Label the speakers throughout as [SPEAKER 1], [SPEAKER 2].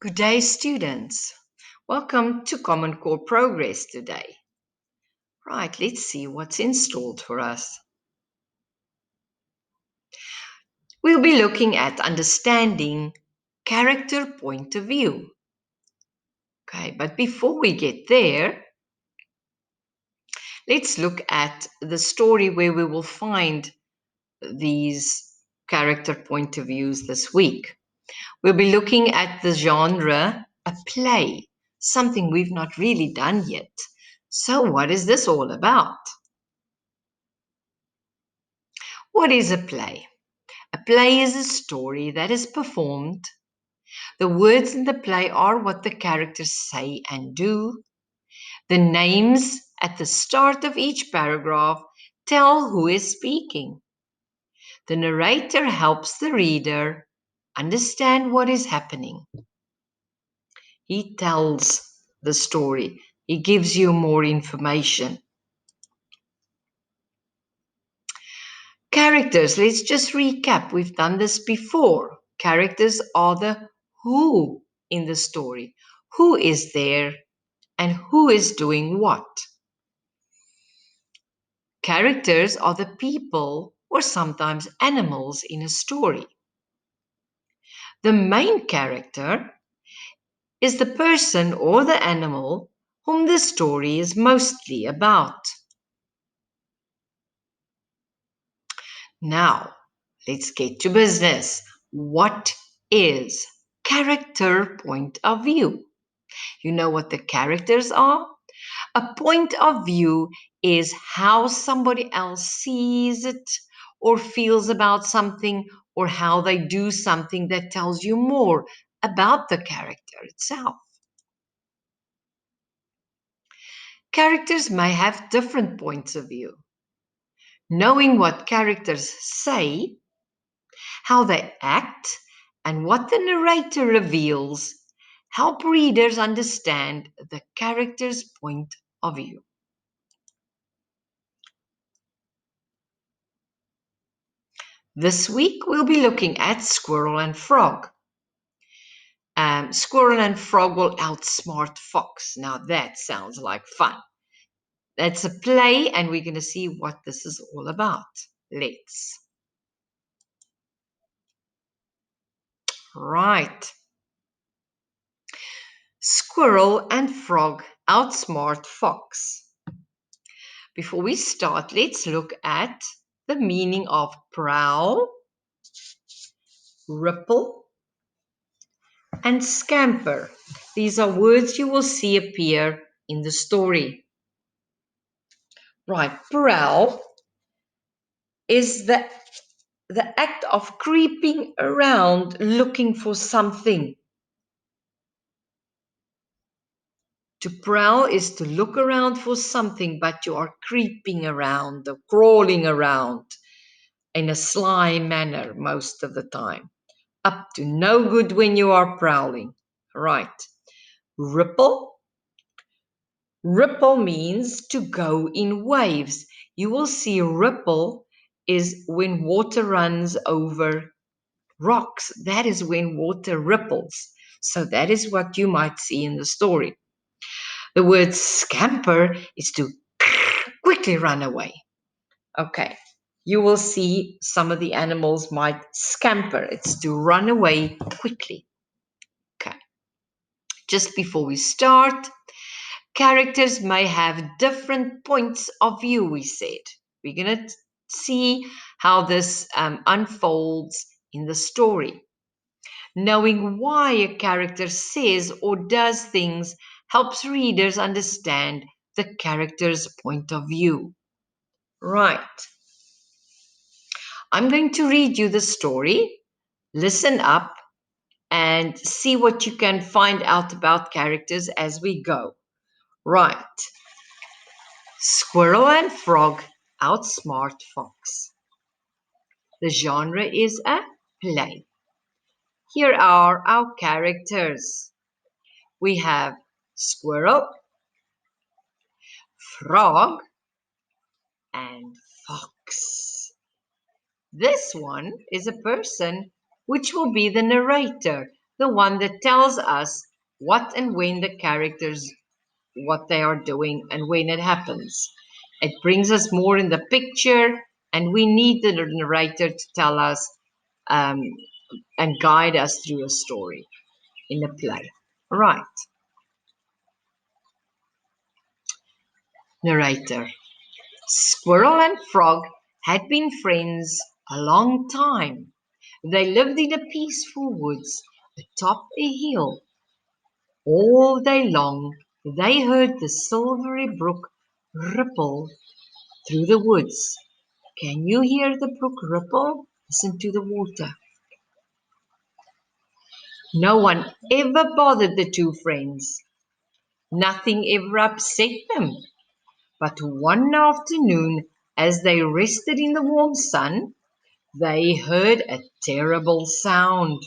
[SPEAKER 1] Good day, students. Welcome to Common Core Progress today. Right, let's see what's installed for us. We'll be looking at understanding character point of view. Okay, but before we get there, let's look at the story where we will find these character point of views this week. We'll be looking at the genre, a play, something we've not really done yet. So, what is this all about? What is a play? A play is a story that is performed. The words in the play are what the characters say and do. The names at the start of each paragraph tell who is speaking. The narrator helps the reader understand what is happening. He tells the story. He gives you more information. Characters, let's just recap. We've done this before. Characters are the who in the story. Who is there and who is doing what? Characters are the people or sometimes animals in a story. The main character is the person or the animal whom the story is mostly about. Now, let's get to business. What is character point of view? You know what the characters are? A point of view is how somebody else sees it or feels about something or how they do something that tells you more about the character itself. Characters may have different points of view. Knowing what characters say, how they act, and what the narrator reveals help readers understand the character's point of view. This week we'll be looking at Squirrel and Frog. Squirrel and Frog will outsmart Fox. Now that sounds like fun. That's a play and we're going to see what this is all about. Let's. Right. Squirrel and Frog outsmart Fox. Before we start, let's look at the meaning of prowl, ripple, and scamper. These are words you will see appear in the story. Right, prowl is the act of creeping around looking for something. To prowl is to look around for something, but you are creeping around or crawling around in a sly manner most of the time. Up to no good when you are prowling. Right. Ripple. Ripple means to go in waves. You will see ripple is when water runs over rocks. That is when water ripples. So that is what you might see in the story. The word scamper is to quickly run away. Okay. You will see some of the animals might scamper. It's to run away quickly. Okay. Just before we start, characters may have different points of view, we said. We're going to see how this unfolds in the story. Knowing why a character says or does things helps readers understand the character's point of view. Right. I'm going to read you the story. Listen up and see what you can find out about characters as we go. Right. Squirrel and Frog outsmart Fox. The genre is a play. Here are our characters. We have Squirrel, Frog, and Fox. This one is a person which will be the narrator. the one that tells us what and when the characters, what they are doing and when it happens. It brings us more in the picture, and we need the narrator to tell us um, and guide us through a story in a play. Right. Narrator. Squirrel and Frog had been friends a long time. They lived in the peaceful woods atop a hill. All day long they heard the silvery brook ripple through the woods. Can you hear the brook ripple? Listen to the water. No one ever bothered the two friends. Nothing ever upset them. But one afternoon, as they rested in the warm sun, they heard a terrible sound.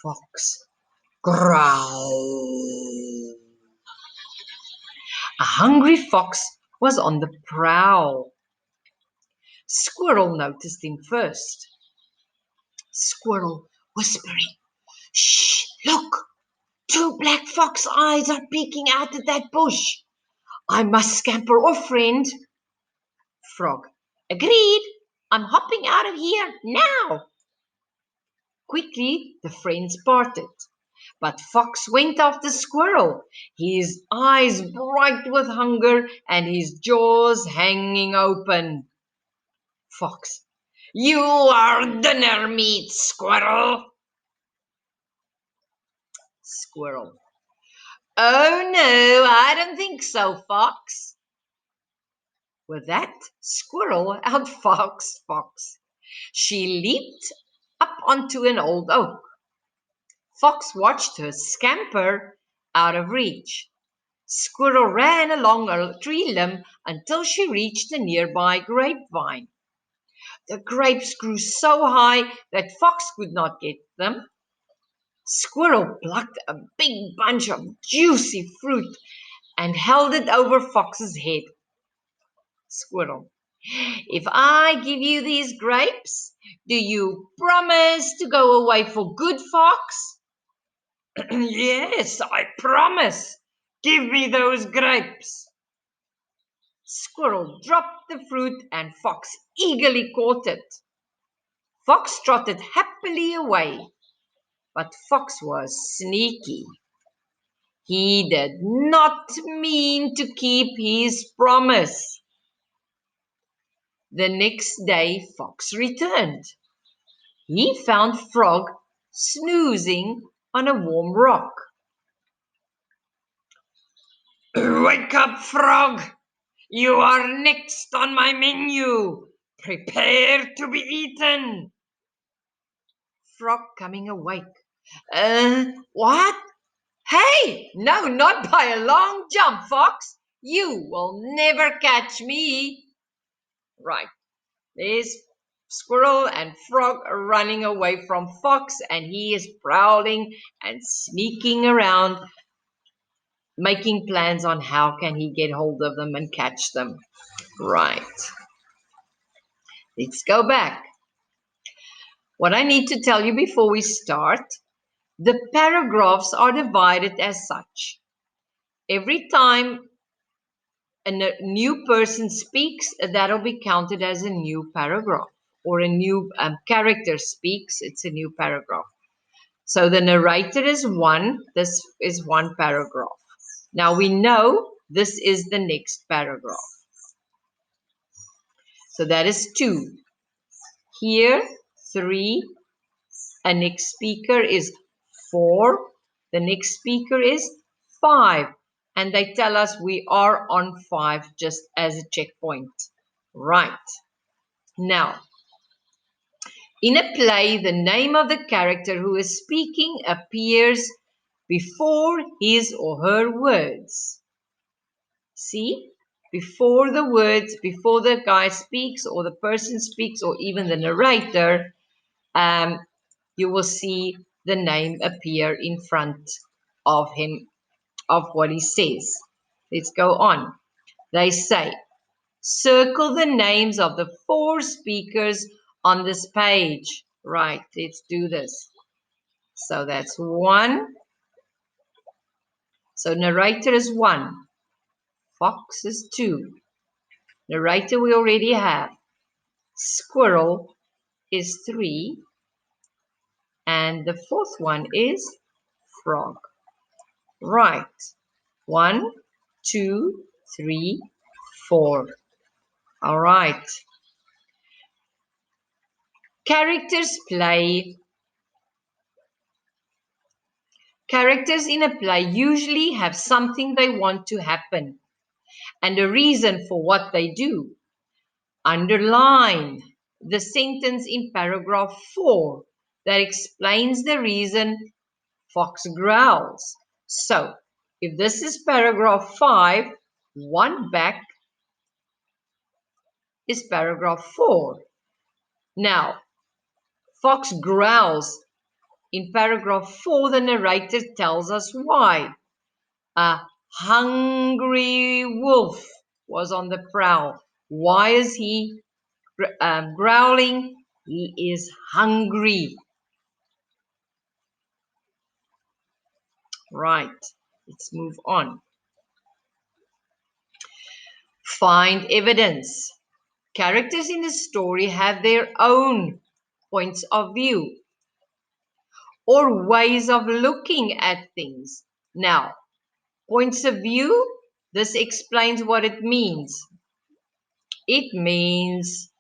[SPEAKER 1] Fox growled. A hungry fox was on the prowl. Squirrel noticed him first. Squirrel whispering, "Shh, look, two black fox eyes are peeking out at that bush. I must scamper off, friend." Frog, agreed. I'm hopping out of here now. Quickly the friends parted. But Fox went after Squirrel, his eyes bright with hunger and his jaws hanging open. Fox, "You are dinner meat, Squirrel." Squirrel, "Oh no, I don't think so, Fox." With that, Squirrel outfoxed Fox. She leaped up onto an old oak. Fox watched her scamper out of reach. Squirrel ran along a tree limb until she reached a nearby grapevine. The grapes grew so high that Fox could not get them. Squirrel plucked a big bunch of juicy fruit and held it over Fox's head. Squirrel, "If I give you these grapes, do you promise to go away for good, Fox?" "Yes, I promise. Give me those grapes." Squirrel dropped the fruit and Fox eagerly caught it. Fox trotted happily away, but Fox was sneaky. He did not mean to keep his promise. The next day Fox returned. He found Frog snoozing on a warm rock. "Wake up, Frog! You are next on my menu. Prepare to be eaten." Frog coming awake. What? Hey, no, not by a long jump, Fox. You will never catch me. Right, there's Squirrel and Frog are running away from Fox, and he is prowling and sneaking around, making plans on how can he get hold of them and catch them. Right, let's go back. What I need to tell you before we start, the paragraphs are divided as such. Every time a new person speaks, that'll be counted as a new paragraph, or a new character speaks, it's a new paragraph. So the narrator is one, this is one paragraph. Now we know this is the next paragraph. So that is 2. Here, 3. A next speaker is 4. The next speaker is 5. And they tell us we are on 5 just as a checkpoint. Right. Now, in a play, the name of the character who is speaking appears before his or her words. See? Before the words, before the guy speaks or the person speaks or even the narrator, you will see the name appear in front of him, of what he says. Let's go on. They say, circle the names of the 4 speakers on this page. Right, let's do this. So that's 1. So narrator is 1. Fox is 2. Narrator we already have. Squirrel is 3. And the 4th one is frog. Right. 1, 2, 3, 4. All right. Characters in a play usually have something they want to happen and a reason for what they do. Underline the sentence in paragraph 4 that explains the reason Fox growls. So, if this is paragraph 5, 1 back is paragraph 4. Now, Fox growls. In paragraph 4, the narrator tells us why. A hungry wolf was on the prowl. Why is he growling? He is hungry. Right, let's move on. Find evidence. Characters in the story have their own points of view or ways of looking at things. Now, points of view, this explains what it means. It means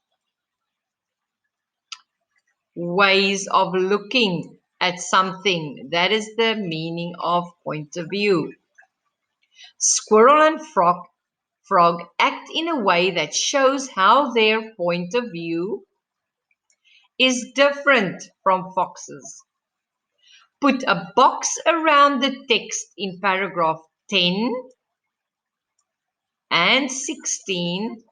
[SPEAKER 1] ways of looking at something. That is the meaning of point of view. Squirrel and frog act in a way that shows how their point of view is different from fox's. Put a box around the text in paragraph 10 and 16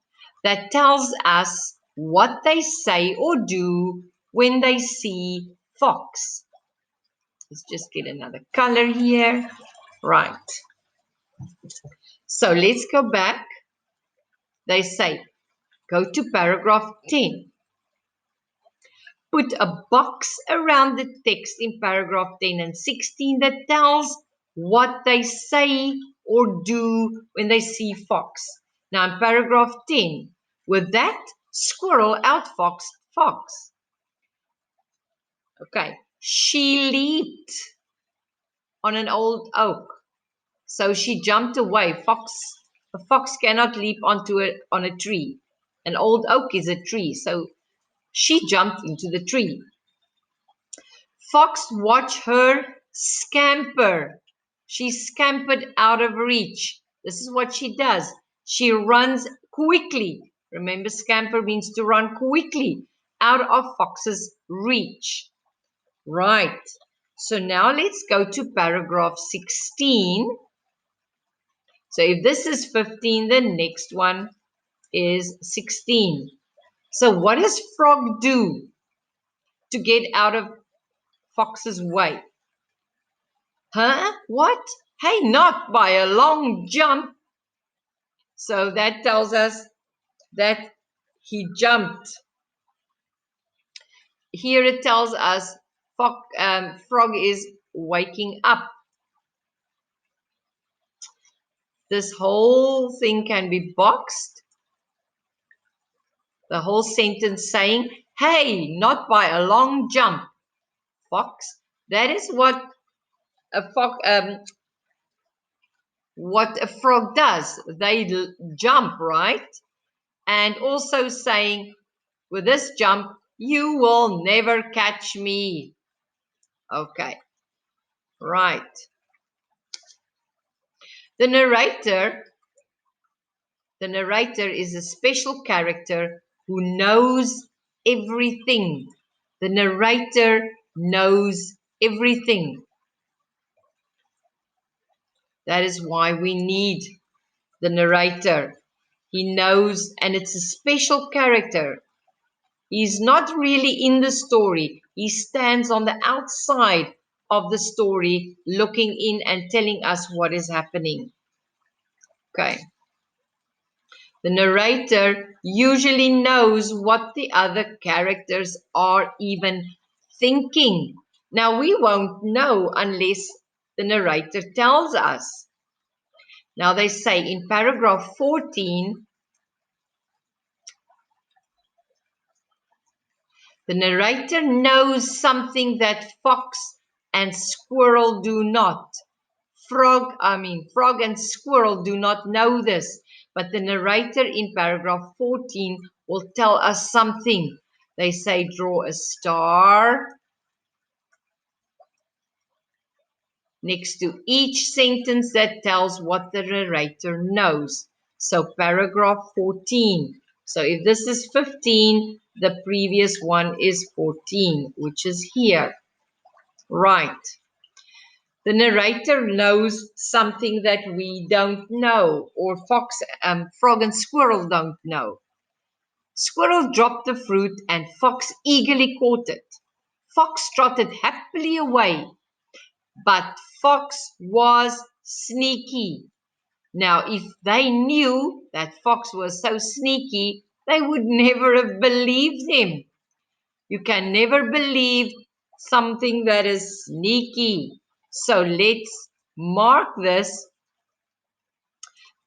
[SPEAKER 1] that tells us what they say or do when they see fox. Let's just get another color here. Right. So let's go back. They say, go to paragraph 10. Put a box around the text in paragraph 10 and 16 that tells what they say or do when they see fox. Now in paragraph 10, with that, squirrel outfoxed fox. Okay, she leaped on an old oak, so she jumped away. A fox cannot leap on a tree. An old oak is a tree, so she jumped into the tree. Fox watched her scamper. She scampered out of reach. This is what she does. She runs quickly. Remember, scamper means to run quickly out of Fox's reach. Right. So now let's go to paragraph 16. So if this is 15, the next one is 16. So what does Frog do to get out of Fox's way? Huh? What? Hey, not by a long jump. So that tells us that he jumped. Here it tells us Frog is waking up. This whole thing can be boxed. The whole sentence saying, hey, not by a long jump, Fox. That is what a frog does. They jump, right? And also saying, with this jump, you will never catch me. Okay, right. The narrator is a special character who knows everything. The narrator knows everything. That is why we need the narrator. He knows, and it's a special character. He's not really in the story. He stands on the outside of the story, looking in and telling us what is happening. Okay. The narrator usually knows what the other characters are even thinking. Now, we won't know unless the narrator tells us. Now, they say in paragraph 14, the narrator knows something that fox and squirrel do not. Frog and squirrel do not know this, but the narrator in paragraph 14 will tell us something. They say draw a star next to each sentence that tells what the narrator knows. So paragraph 14. So if this is 15, the previous one is 14, which is here. Right. The narrator knows something that we don't know, or frog and squirrel don't know. Squirrel dropped the fruit and Fox eagerly caught it. Fox trotted happily away, but Fox was sneaky. Now, if they knew that Fox was so sneaky, they would never have believed him. You can never believe something that is sneaky. So let's mark this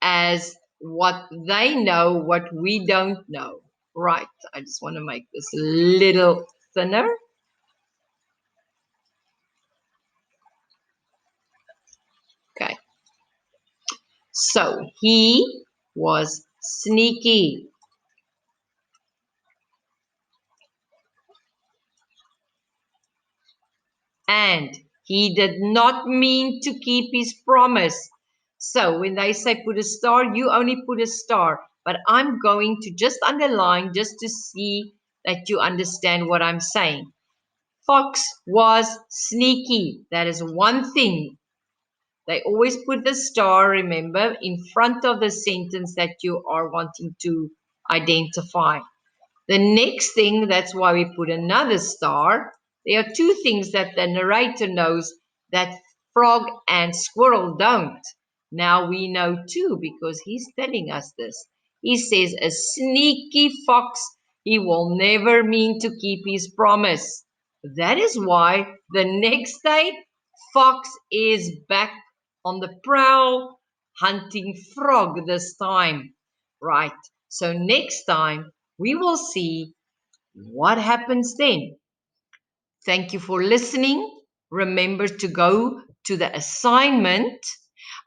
[SPEAKER 1] as what they know, what we don't know. Right, I just want to make this a little thinner. Okay, so he was sneaky. And he did not mean to keep his promise. So when they say put a star, you only put a star. But I'm going to just underline just to see that you understand what I'm saying. Fox was sneaky. That is one thing. They always put the star, remember, in front of the sentence that you are wanting to identify. The next thing, that's why we put another star. There are two things that the narrator knows that frog and squirrel don't. Now we know too because he's telling us this. He says, a sneaky fox, he will never mean to keep his promise. That is why the next day, Fox is back on the prowl, hunting frog this time. Right, so next time, we will see what happens then. Thank you for listening. Remember to go to the assignment.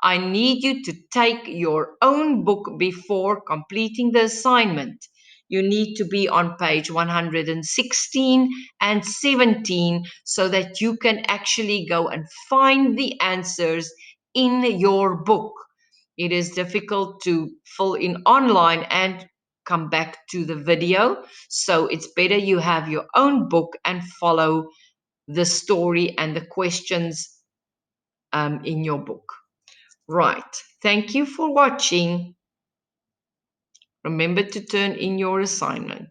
[SPEAKER 1] I need you to take your own book before completing the assignment. You need to be on page 116 and 17 so that you can actually go and find the answers in your book. It is difficult to fill in online and come back to the video. So it's better you have your own book and follow the story and the questions in your book. Right. Thank you for watching. Remember to turn in your assignment.